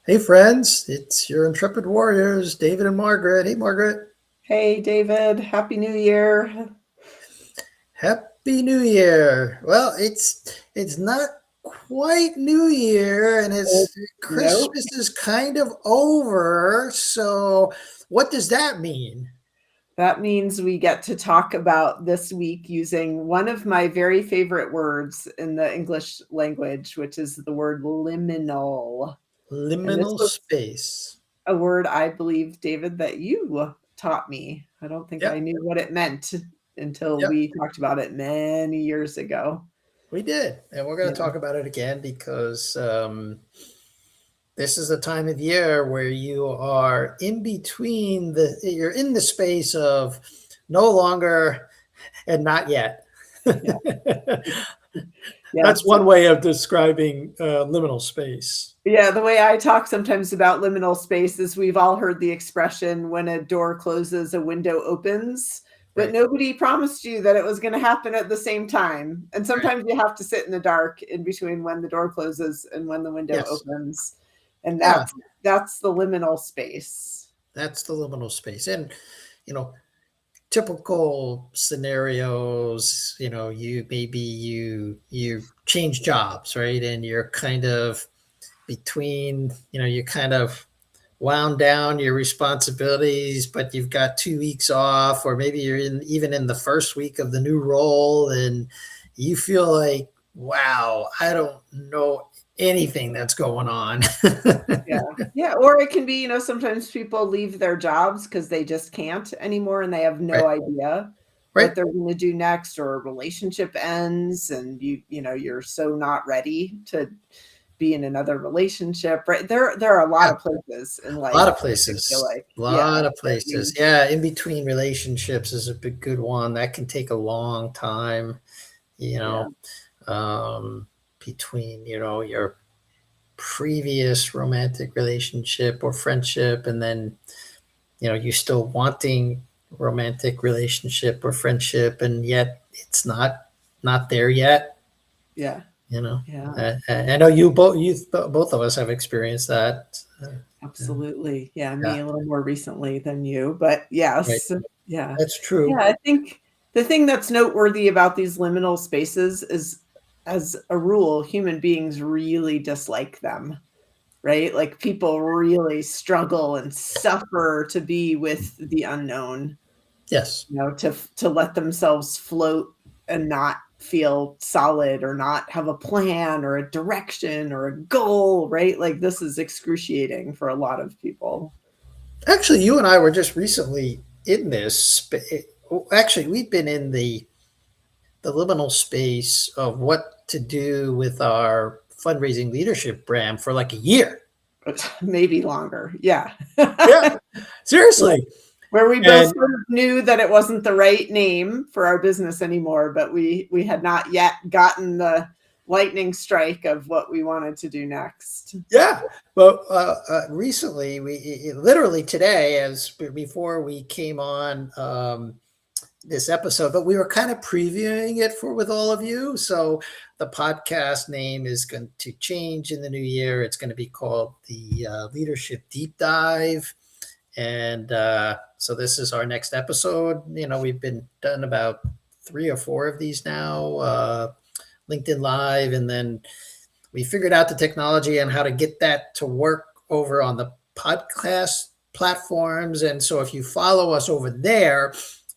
Hey, friends, it's your intrepid warriors, David and Margaret. Hey, Margaret. Hey, David. Happy New Year. Happy New Year. Well, it's not quite New Year, and Uh, it's Nope. Christmas is kind of over. So, what does that mean? That means we get to talk about this week using one of my very favorite words in the English language, which is the word liminal. And this Liminal was space. a word I believe, David, that you taught me. I don't think I Yep, knew what it meant until yep, we talked about it many years ago. we did, and we're going to Yeah. talk about it again because this is the time of year where you are in between you're in the space of no longer and not yet. Yeah. That's Yes. one way of describing liminal space. Yeah, the way I talk sometimes about liminal space is we've all heard the expression when a door closes, a window opens, but Right, nobody promised you that it was going to happen at the same time. And right. sometimes you have to sit in the dark in between when the door closes and when the window Yes. opens. And Yeah, that's the liminal space. that's the liminal space. And, you know, typical scenarios, you change jobs, right? And you're kind of between, you kind of wound down your responsibilities, but you've got 2 weeks off, or maybe you're even in the first week of the new role, and you feel like, wow, I don't know anything that's going on. Yeah. Yeah. Or it can be, sometimes people leave their jobs because they just can't anymore and they have Right, no idea right. what they're going to do next, or a relationship ends and you're so not ready to be in another relationship. Right. There are a lot Yeah, of places in a lot life, of I feel places. like. A Yeah. lot of That places. we Yeah, in between relationships is a big good one. That can take a long time, you yeah. know, between, your previous romantic relationship or friendship, and then you still wanting romantic relationship or friendship, and yet it's not there yet. Yeah. you know Yeah. I know both of us have experienced that. Yeah, Absolutely. Yeah, yeah, me a little more recently than you, but right, yes. Yeah. that's Yeah, true. I think the thing that's noteworthy about these liminal spaces is, as a rule, human beings really dislike them, right? Like people really struggle and suffer to be with the unknown, Yes. to let themselves float and not feel solid or not have a plan or a direction or a goal, right? Like this is excruciating for a lot of people. Actually, you and I were just recently in actually, we've been in the liminal space of what to do with our fundraising leadership brand for like a year. Maybe longer. Yeah. Yeah, Yeah. seriously. Where we both And sort of knew that it wasn't the right name for our business anymore, but we had not yet gotten the lightning strike of what we wanted to do next. yeah, well, recently, literally today, as before we came on this episode, but we were kind of previewing it for with all of you. So the podcast name is going to change in the new year. It's going to be called the Leadership Deep Dive, and so this is our next episode. We've been done about 3 or 4 of these now, LinkedIn Live, and then we figured out the technology and how to get that to work over on the podcast platforms. And so if you follow us over there,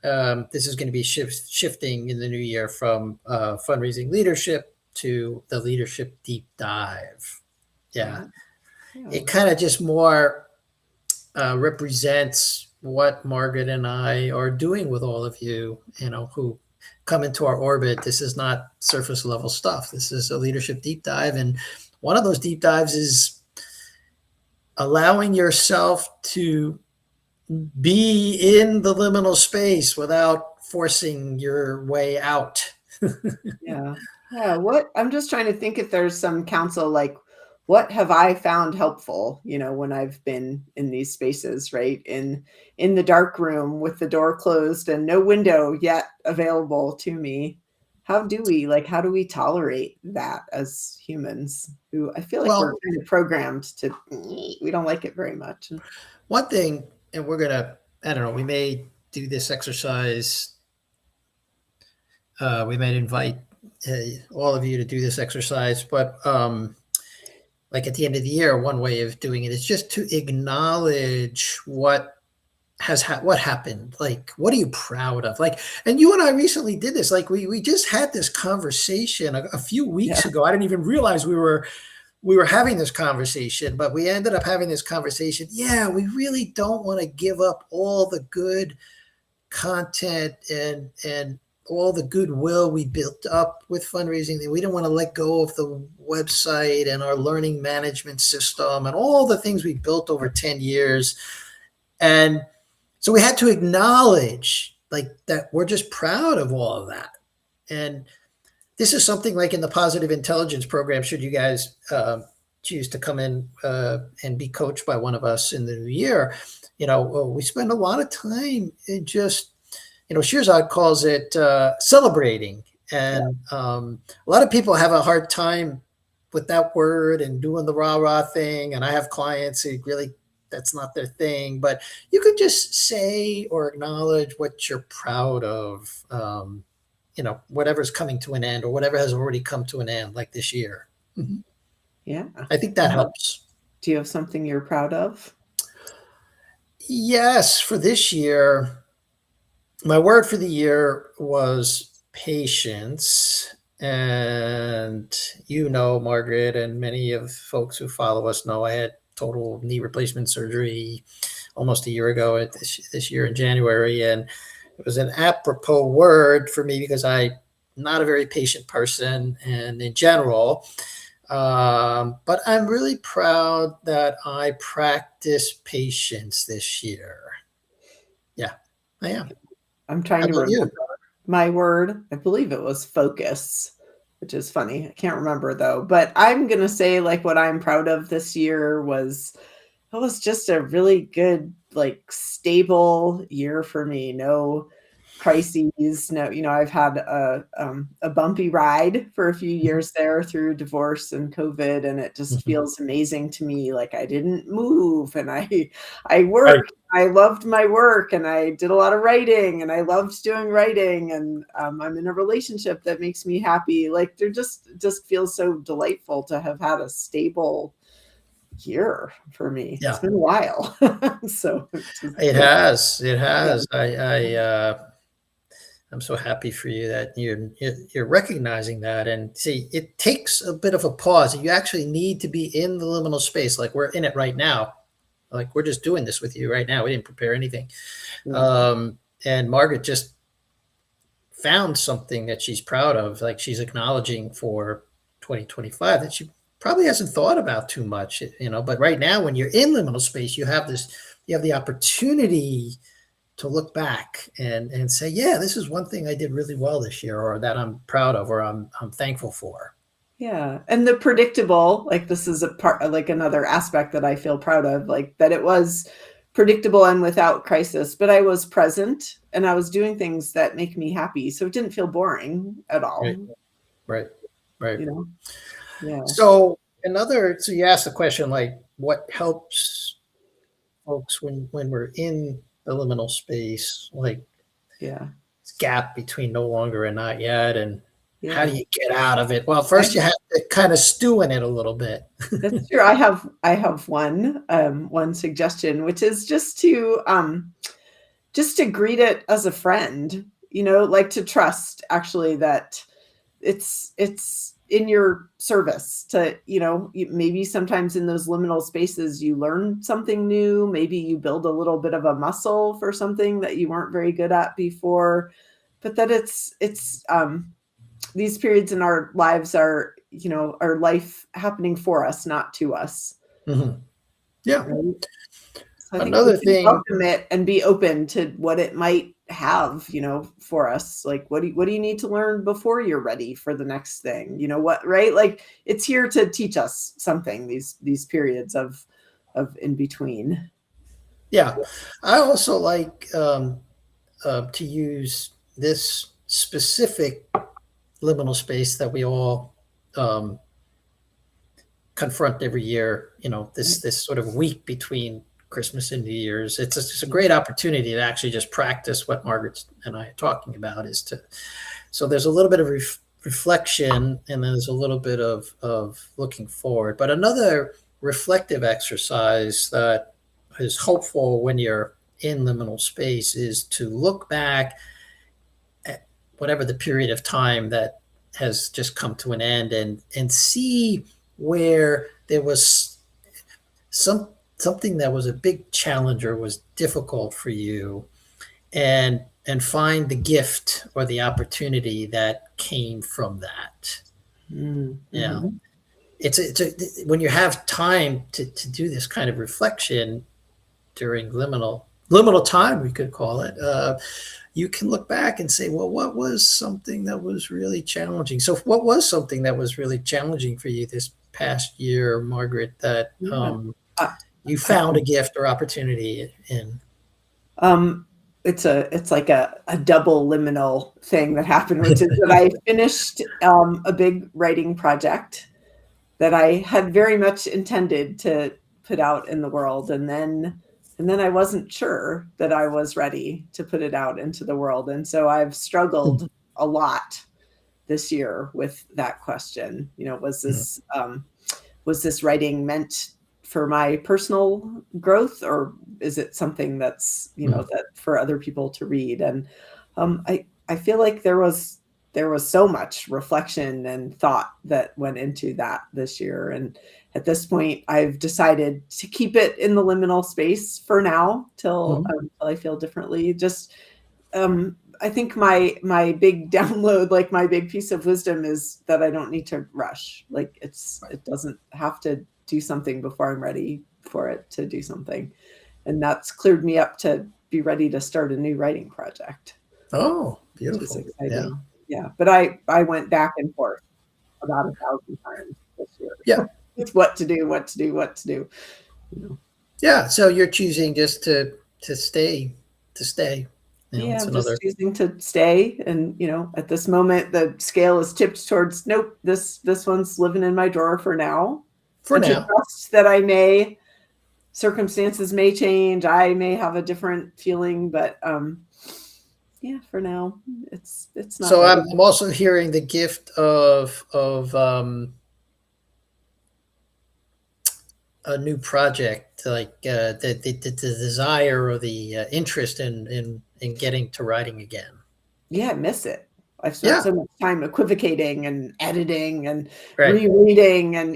this is going to be shifting in the new year from fundraising leadership to the leadership deep dive. Yeah, Yeah. Yeah. it kind of just more represents what Margaret and I are doing with all of you, who come into our orbit. This is not surface level stuff. This is a leadership deep dive. And one of those deep dives is allowing yourself to be in the liminal space without forcing your way out. Yeah. Yeah. What I'm just trying to think if there's some counsel, like what have I found helpful, when I've been in these spaces, right? In the dark room with the door closed and no window yet available to me. how do we tolerate that as humans who I feel like we're Well, kind of programmed to, we don't like it very much. one thing, and we're gonna, I don't know, we may do this exercise. We might invite all of you to do this exercise, but like at the end of the year, one way of doing it is just to acknowledge what what happened. Like, what are you proud of? Like, and you and I recently did this. Like, we just had this conversation a few weeks Yeah. ago. I didn't even realize we were having this conversation, but we ended up having this conversation. Yeah, we really don't want to give up all the good content and all the goodwill we built up with fundraising. We don't want to let go of the website and our learning management system and all the things we built over 10 years. And so we had to acknowledge like that we're just proud of all of that. And this is something like in the positive intelligence program, should you guys choose to come in and be coached by one of us in the new year, we spend a lot of time in just, Shirzad calls it celebrating. And a lot of people have a hard time with that word and doing the rah-rah thing. And I have clients who really, that's not their thing, but you could just say or acknowledge what you're proud of, whatever's coming to an end or whatever has already come to an end, like this year. Mm-hmm. Yeah. I think that helps. Do you have something you're proud of? Yes, for this year, my word for the year was patience. And Margaret, and many of folks who follow us know I had total knee replacement surgery almost a year ago this year in January. And it was an apropos word for me because I'm not a very patient person and in general. But I'm really proud that I practiced patience this year. Yeah, I am. I'm trying to remember my word. I believe it was focus, which is funny. I can't remember though, but I'm going to say like what I'm proud of this year was just a really good, like stable year for me. No crises. No, I've had a bumpy ride for a few years there through divorce and COVID, and it just feels amazing to me. Like I didn't move, and I worked. Right. I loved my work, and I did a lot of writing, and I loved doing writing, and I'm in a relationship that makes me happy. Like there just feels so delightful to have had a stable year for me. Yeah. It's been a while. So it has. Yeah. I'm so happy for you that you're recognizing that. And see, it takes a bit of a pause. You actually need to be in the liminal space. Like we're in it right now. Like we're just doing this with you right now. We didn't prepare anything. And Margaret just found something that she's proud of. Like she's acknowledging for 2025 that she probably hasn't thought about too much, but right now when you're in liminal space, you have the opportunity to look back and say, yeah, this is one thing I did really well this year, or that I'm proud of, or I'm thankful for. Yeah. And the predictable, like this is a part, like another aspect that I feel proud of, like that it was predictable and without crisis, but I was present and I was doing things that make me happy. So it didn't feel boring at all. Right. Yeah. So you asked the question, like what helps folks when we're in the liminal space, like this gap between no longer and not yet, and how do you get out of it? Well, first you have to kind of stew in it a little bit. That's true. I have one suggestion, which is just to greet it as a friend, like to trust actually that it's in your service to, maybe sometimes in those liminal spaces, you learn something new. Maybe you build a little bit of a muscle for something that you weren't very good at before, but that it's these periods in our lives are, our life happening for us, not to us. Mm-hmm. Yeah. Right? So I Another thing, welcome it and be open to what it might have, for us. Like, what do you need to learn before you're ready for the next thing? Right? Like it's here to teach us something, these periods of in between. Yeah. I also like to use this specific liminal space that we all confront every year. This sort of week between Christmas and New Year's. It's a great opportunity to actually just practice what Margaret and I are talking about. So there's a little bit of reflection, and then there's a little bit of looking forward. But another reflective exercise that is helpful when you're in liminal space is to look back at whatever the period of time that has just come to an end, and see where there was something that was a big challenge or was difficult for you, and find the gift or the opportunity that came from that. Mm-hmm. Yeah. When you have time to do this kind of reflection during liminal time, we could call it, you can look back and say, well, what was something that was really challenging? So what was something that was really challenging for you this past year, Margaret, that you found a gift or opportunity in? It's like a double liminal thing that happened, which is that I finished a big writing project that I had very much intended to put out in the world, and then I wasn't sure that I was ready to put it out into the world, and so I've struggled a lot this year with that question. Was this writing meant for my personal growth, or is it something that's that for other people to read? And I feel like there was so much reflection and thought that went into that this year, and at this point I've decided to keep it in the liminal space for now till I feel differently. Just I think my big download, like my big piece of wisdom, is that I don't need to rush. Like it doesn't have to do something before I'm ready for it to do something. And that's cleared me up to be ready to start a new writing project. Oh, beautiful. Which is exciting. Yeah. But I went back and forth about 1,000 times this year. Yeah. It's what to do. Yeah. So you're choosing just to stay. I'm just choosing to stay. And, at this moment, the scale is tipped towards, nope, this one's living in my drawer for now. To trust that circumstances may change. I may have a different feeling, but for now, it's not. So I'm also hearing the gift of a new project, like the desire or the interest in getting to writing again. Yeah, I miss it. I've spent so much time equivocating and editing and right. rereading, and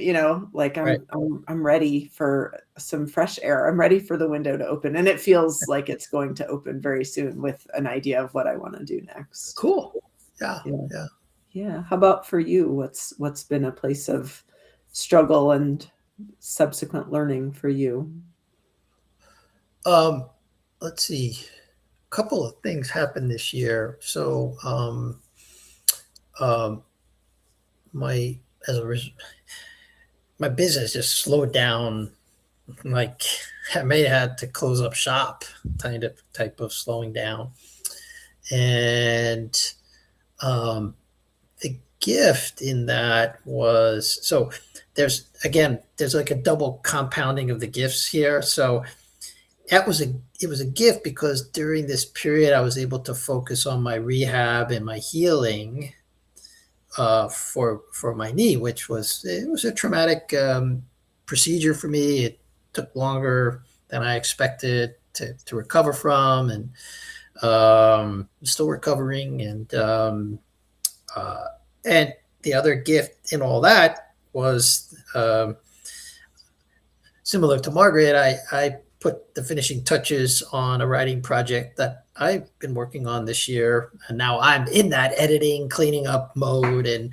I'm ready for some fresh air. I'm ready for the window to open, and it feels like it's going to open very soon with an idea of what I want to do next. Cool. Yeah. How about for you? What's been a place of struggle and subsequent learning for you? Let's see. A couple of things happened this year. So my business just slowed down. Like I may have had to close up shop, type of slowing down. And the gift in that was, so there's like a double compounding of the gifts here. So it was a gift because during this period I was able to focus on my rehab and my healing for my knee, which was a traumatic procedure for me. It took longer than I expected to recover from, and still recovering. And the other gift in all that was similar to Margaret. I put the finishing touches on a writing project that I've been working on this year, and now I'm in that editing, cleaning up mode, and